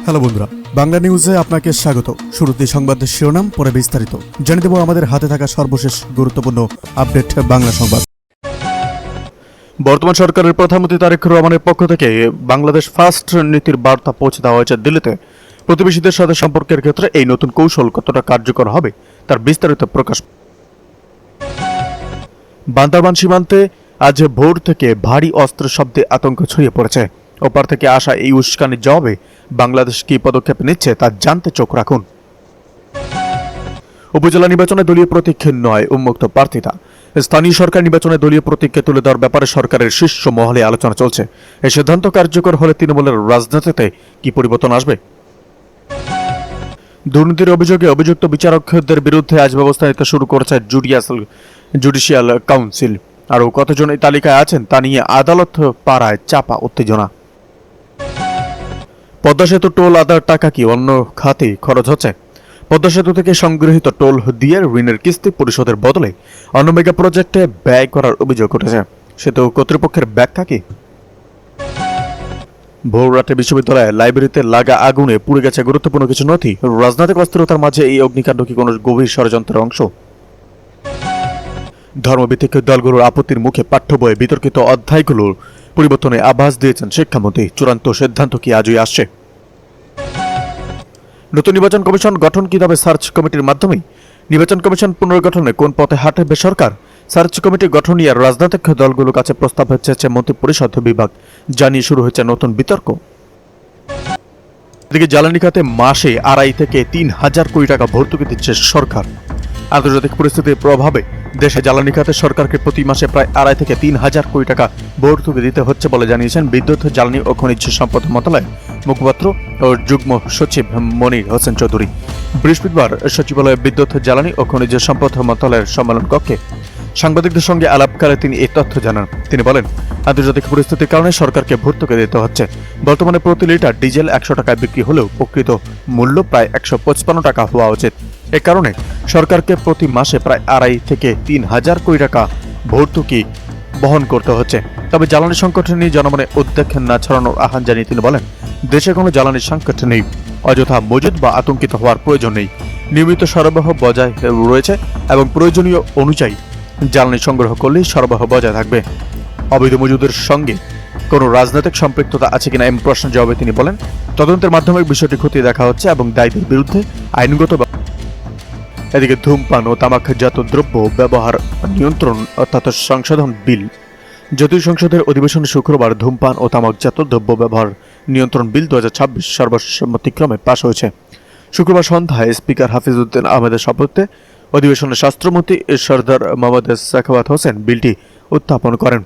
Hello বন্ধুরা, বাংলা নিউজে আপনাকে স্বাগত। শুরুতে সংবাদের শিরোনাম, পরে বিস্তারিত জানিয়ে দেব আমাদের হাতে থাকা সর্বশেষ গুরুত্বপূর্ণ আপডেট বাংলা সংবাদ। বর্তমান সরকারের প্রধানমন্ত্রী তারেক রহমানের পক্ষ থেকে বাংলাদেশ ফার্স্ট নীতির বার্তা পৌঁছে দেওয়া হয়েছে দিল্লিতে। প্রতিবেশীদের সাথে সম্পর্কের ক্ষেত্রে এই নতুন কৌশল কতটা কার্যকর হবে তার বিস্তারিত প্রকাশ। বান্দরবান সীমান্তে আজ ভোর থেকে ভারী অস্ত্রের শব্দে আতঙ্ক ছড়িয়ে পড়েছে। ওপার থেকে আসা এই উস্কানির জবাবে বাংলাদেশ কি পদক্ষেপ নিচ্ছে তা জানতে চোখ রাখুন। উপজেলা নির্বাচনে দলীয় প্রতীক নয় উন্মুক্ত প্রার্থিতা। স্থানীয় সরকার নির্বাচনে দলীয় প্রতীককে তুলে দেওয়ার ব্যাপারে সরকারের শীর্ষ মহলে আলোচনা চলছে। এই সিদ্ধান্ত কার্যকর হলে তৃণমূলের রাজনীতিতে কি পরিবর্তন আসবে? দুর্নীতির অভিযোগে অভিযুক্ত বিচারকদের বিরুদ্ধে আজ ব্যবস্থা নিতে শুরু করেছে জুডিশিয়াল কাউন্সিল। আরও কতজন এই তালিকায় আছেন তা নিয়ে আদালত পাড়ায় চাপা উত্তেজনা। পদ্মা সেতু টোল আদার টাকা কি অন্য খাতে খরচ হচ্ছে? পদ্মা সেতু থেকে সংগৃহীত টোল দিয়ে ঋণের কিস্তি পরিশোধের বদলে অন্য মেগা প্রজেক্টে ব্যয় করার অভিযোগ উঠেছে। সেতু কর্তৃপক্ষের ব্যাখ্যা কি? ভোর রাতে বিশ্ববিদ্যালয়ে লাইব্রেরিতে লাগা আগুনে পুড়ে গেছে গুরুত্বপূর্ণ কিছু নথি। রাজনৈতিক অস্থিরতার মাঝে এই অগ্নিকাণ্ড কি কোনো গভীর ষড়যন্ত্রের অংশ? ধর্মভিত্তিক দলগুলোর আপত্তির মুখে পাঠ্য বইয়ে বিতর্কিত অধ্যায়গুলোর পরিবর্তনে আভাস দিয়েছেন শিক্ষামন্ত্রী। চূড়ান্ত সিদ্ধান্ত কি আজই আসছে? নতুন নির্বাচন কমিশন গঠন কি তবে সার্চ কমিটির মাধ্যমে? নির্বাচন কমিশন পুনর্গঠনে কোন পথে হাঁটবে সরকার? সার্চ কমিটি গঠন নিয়ে রাজনৈতিক দলগুলোর কাছে প্রস্তাব হচ্ছে মন্ত্রিপরিষদ বিভাগ জানিয়ে শুরু হয়েছে নতুন বিতর্ক। এদিকে জ্বালানি খাতে মাসে 2.5 থেকে 3,000 কোটি টাকা ভর্তুকি দিচ্ছে সরকার। আন্তর্জাতিক পরিস্থিতির প্রভাবে দেশে জ্বালানি খাতে সরকারকে প্রতি মাসে প্রায় 2.5 থেকে 3,000 কোটি টাকা ভর্তুকি দিতে হচ্ছে বলে জানিয়েছেন বিদ্যুৎ, জ্বালানি ও খনিজ সম্পদ মন্ত্রণালয়ের মুখপাত্র ও যুগ্ম সচিব মনির হোসেন চৌধুরী। বৃহস্পতিবার সচিবালয়ে বিদ্যুৎ, জ্বালানি ও খনিজ সম্পদ মন্ত্রণালয়ের সম্মেলন কক্ষে সাংবাদিকদের সঙ্গে আলাপকালে তিনি এই তথ্য জানান। তিনি বলেন, আন্তর্জাতিক পরিস্থিতির কারণে সরকারকে ভর্তুকি দিতে হচ্ছে। বর্তমানে প্রতি লিটার ডিজেল 100 টাকায় বিক্রি হলেও প্রকৃত মূল্য প্রায় 155 টাকা হওয়া উচিত। এ কারণে সরকারকে প্রতি মাসে প্রায় 2.5 থেকে 3,000 কোটি টাকা ভর্তুকি বহন করতে হচ্ছে। তবে জ্বালানি সংকট নিয়ে জনমনে উদ্বেগ না ছড়ানোর আহ্বান জানিয়ে তিনি বলেন, দেশে কোনো জ্বালানি সংকট নেই, অযথা মজুদ বা আতঙ্কিত হওয়ার প্রয়োজন নেই। নিয়মিত সরবরাহ বজায় রয়েছে এবং প্রয়োজনীয় অনুযায়ী জ্বালানি সংগ্রহ করলেই সরবরাহ বজায় থাকবে। অবৈধ মজুদের সঙ্গে কোনো রাজনৈতিক সম্পৃক্ততা আছে কিনা এমন প্রশ্নের জবাবে তিনি বলেন, তদন্তের মাধ্যমে বিষয়টি খতিয়ে দেখা হচ্ছে এবং দায়ীদের বিরুদ্ধে আইনগত। এদিকে ধূমপান ও তামাকজাত দ্রব্য ব্যবহার নিয়ন্ত্রণ অর্থাৎ সংশোধন বিল জাতীয় সংসদের অধিবেশনে শুক্রবার ধূমপান ও তামাকজাত দ্রব্য ব্যবহার নিয়ন্ত্রণ বিল 2026 সর্বসম্মতিক্রমে পাশ হয়েছে। শুক্রবার সন্ধ্যায় স্পিকার হাফিজউদ্দিন আহমেদের শপথে অধিবেশনে স্বাস্থ্যমন্ত্রী সরদার মোহাম্মদ সাখাওয়াত হোসেন বিলটি উত্থাপন করেন।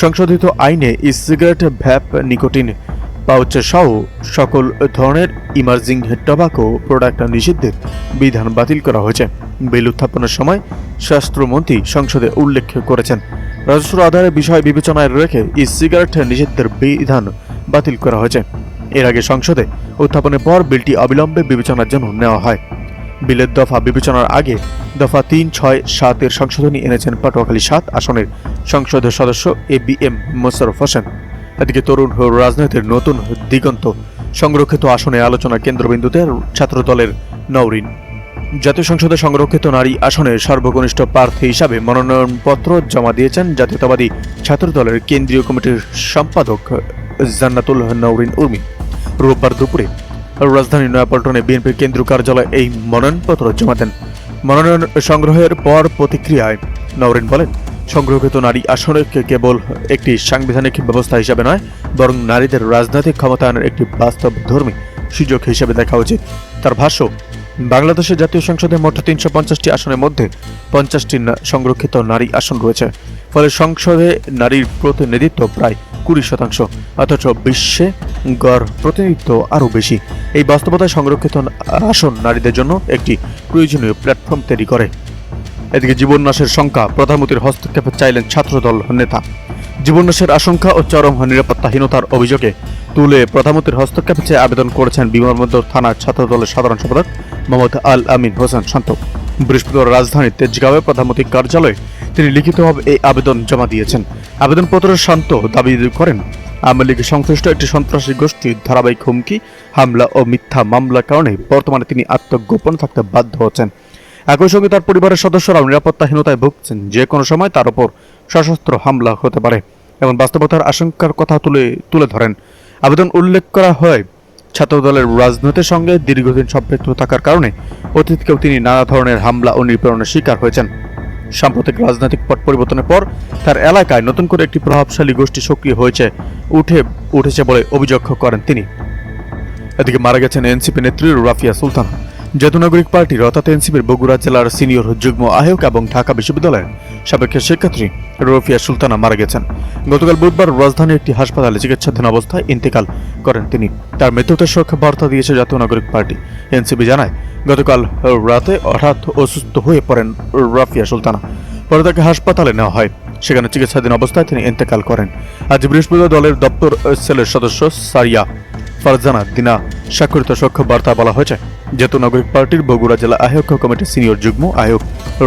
সংশোধিত আইনে ই সিগারেট, ভ্যাপ, নিকোটিন পাউচ সহ সকল ধরনের ইমার্জিং টোবাকো প্রোডাক্ট নিষিদ্ধের বিধান বাতিল করা হয়েছে। বিল উত্থাপনের সময় স্বাস্থ্যমন্ত্রী সংসদে উল্লেখ করেছেন, রাজস্ব আদায়ের বিষয় বিবেচনায় রেখে ই সিগারেট নিষিদ্ধের বিধান বাতিল করা হয়েছে। এর আগে সংসদে উত্থাপনের পর বিলটি অবিলম্বে বিবেচনার জন্য নেওয়া হয়। বিলের দফা বিবেচনার আগে দফা 3, 6, 7 এর সংশোধনী এনেছেন পটুয়াখালী 7 আসনের সংসদ সদস্য ABM মোশাররফ হোসেন। এদিকে তরুণ রাজনীতির নতুন দিগন্ত সংরক্ষিত আসনে আলোচনা কেন্দ্রবিন্দুতে ছাত্রদলের নওরিন। জাতীয় সংসদে সংরক্ষিত নারী আসনে সর্বকনিষ্ঠ প্রার্থী হিসাবে মনোনয়নপত্র জমা দিয়েছেন জাতীয়তাবাদী ছাত্রদলের কেন্দ্রীয় কমিটির সম্পাদক জান্নাতুল নওরিন উর্মি। রোববার দুপুরে রাজধানীর নয়াপল্টনে বিএনপির কেন্দ্রীয় কার্যালয়ে এই মনোনয়নপত্র জমা দেন। মনোনয়ন সংগ্রহের পর প্রতিক্রিয়ায় নওরিন বলেন, সংরক্ষিত নারী আসনে কেবল একটি সাংবিধানিক ব্যবস্থা হিসাবে নয়, বরং নারীদের রাজনৈতিক ক্ষমতায়নের একটি বাস্তবধর্মী সুযোগ হিসেবে দেখা উচিত। তার ভাষ্য, বাংলাদেশের জাতীয় সংসদে মোট 350টি আসনের মধ্যে 50টি সংরক্ষিত নারী আসন রয়েছে। ফলে সংসদে নারীর প্রতিনিধিত্ব প্রায় 20%, অথচ বিশ্বে গড় প্রতিনিধিত্ব আরও বেশি। এই বাস্তবতায় সংরক্ষিত আসন নারীদের জন্য একটি প্রয়োজনীয় প্ল্যাটফর্ম তৈরি করে। এদিকে জীবননাশের শঙ্কা, প্রধানমন্ত্রীর হস্তক্ষেপ চাইলেন ছাত্রদল নেতা। জীবননাশের আশঙ্কা ও চরম নিরাপত্তাহীনতার অভিযোগে তুলে প্রধানমন্ত্রীর হস্তক্ষেপ চেয়ে আবেদন করেছেন বিমানবন্দর থানার ছাত্রদলের সাধারণ সম্পাদক মোহাম্মদ আল আমিন হোসেন শান্ত। বৃহস্পতিবার রাজধানীর তেজগাঁওয়ে প্রধানমন্ত্রীর কার্যালয়ে তিনি লিখিতভাবে এই আবেদন জমা দিয়েছেন। আবেদনপত্রে শান্ত দাবি করেন, আওয়ামী লীগ সংশ্লিষ্ট একটি সন্ত্রাসী গোষ্ঠীর ধারাবাহিক হুমকি, হামলা ও মিথ্যা মামলার কারণে বর্তমানে তিনি আত্মগোপন থাকতে বাধ্য হচ্ছেন। একই সঙ্গে তার পরিবারের সদস্যরাও নিরাপত্তাহীনতায় ভুগছেন। যে কোনো সময় তার উপর সশস্ত্র হামলা হতে পারে এবং বাস্তবতার আশঙ্কার কথা তুলে ধরেন। আবেদন উল্লেখ করা হয়, ছাত্রদলের রাজনীতির সঙ্গে দীর্ঘদিন সম্পৃক্ত থাকার কারণে অতীতকেও তিনি নানা ধরনের হামলা ও নিপীড়নের শিকার হয়েছেন। সাম্প্রতিক রাজনৈতিক পট পরিবর্তনের পর তার এলাকায় নতুন করে একটি প্রভাবশালী গোষ্ঠী সক্রিয় উঠেছে বলে অভিযোগ করেন তিনি। এদিকে মারা গেছেন এনসিপি নেত্রী রাফিয়া সুলতানা। জাতীয় নাগরিক পার্টির অর্থাৎ এনসিপির বগুড়া জেলার সিনিয়র যুগ্ম আহ্বায়ক এবং ঢাকা বিশ্ববিদ্যালয়ের সাবেক শিক্ষার্থী রাফিয়া সুলতানা মারা গেছেন। গতকাল বুধবার রাজধানীর একটি হাসপাতালে চিকিৎসাধীন অবস্থায় ইন্তেকাল করেন তিনি। তার মৃত্যুতে শোক বার্তা দিয়েছে জাতীয় নাগরিক পার্টি। এনসিপি জানায়, গতকাল রাতে হঠাৎ অসুস্থ হয়ে পড়েন রাফিয়া সুলতানা। পরে তাকে হাসপাতালে নেওয়া হয়, সেখানে চিকিৎসাধীন অবস্থায় তিনি ইন্তেকাল করেন। আজ বৃহস্পতিবার দলের দপ্তর সেলের সদস্য সারিয়া ফারজানা দিনা স্বাক্ষরিত শোক বার্তা বলা হয়েছে, জাতীয় নাগরিক পার্টির বগুড়া জেলা আহ্বায়ক কমিটির সিনিয়র যুগ্ম আহ্বায়ক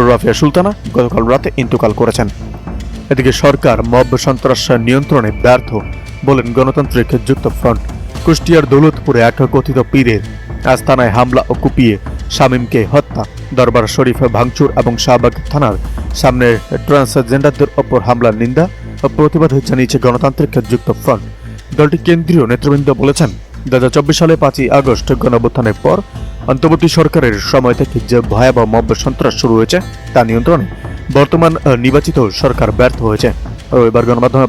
রাফিয়া সুলতানা গতকাল রাতে ইন্তেকাল করেছেন। এদিকে সরকার মব সন্ত্রাস নিয়ন্ত্রণে ব্যর্থ বলেন গণতান্ত্রিক যুক্ত ফ্রন্ট। কুষ্টিয়ার দৌলতপুরে এক কথিত পীরের আস্তানায় হামলা ও কুপিয়ে শামীমকে হত্যা, দরবার শরীফ ভাঙচুর এবং শাহবাগ থানার সামনে ট্রান্সজেন্ডারদের ওপর হামলার নিন্দা ও প্রতিবাদ জানিয়েছে গণতান্ত্রিক যুক্ত ফ্রন্ট। দলটির কেন্দ্রীয় নেতৃবৃন্দ বলেছেন, 2024 সালে 5ই আগস্ট গণঅভ্যুত্থানের পর অন্তর্বর্তী সরকারের সময় থেকে যে ভয়াবহ মব সন্ত্রাস শুরু হয়েছে তা নিয়ন্ত্রণে বর্তমান নির্বাচিত সরকার ব্যর্থ হয়েছে। রবিবার গণমাধ্যমে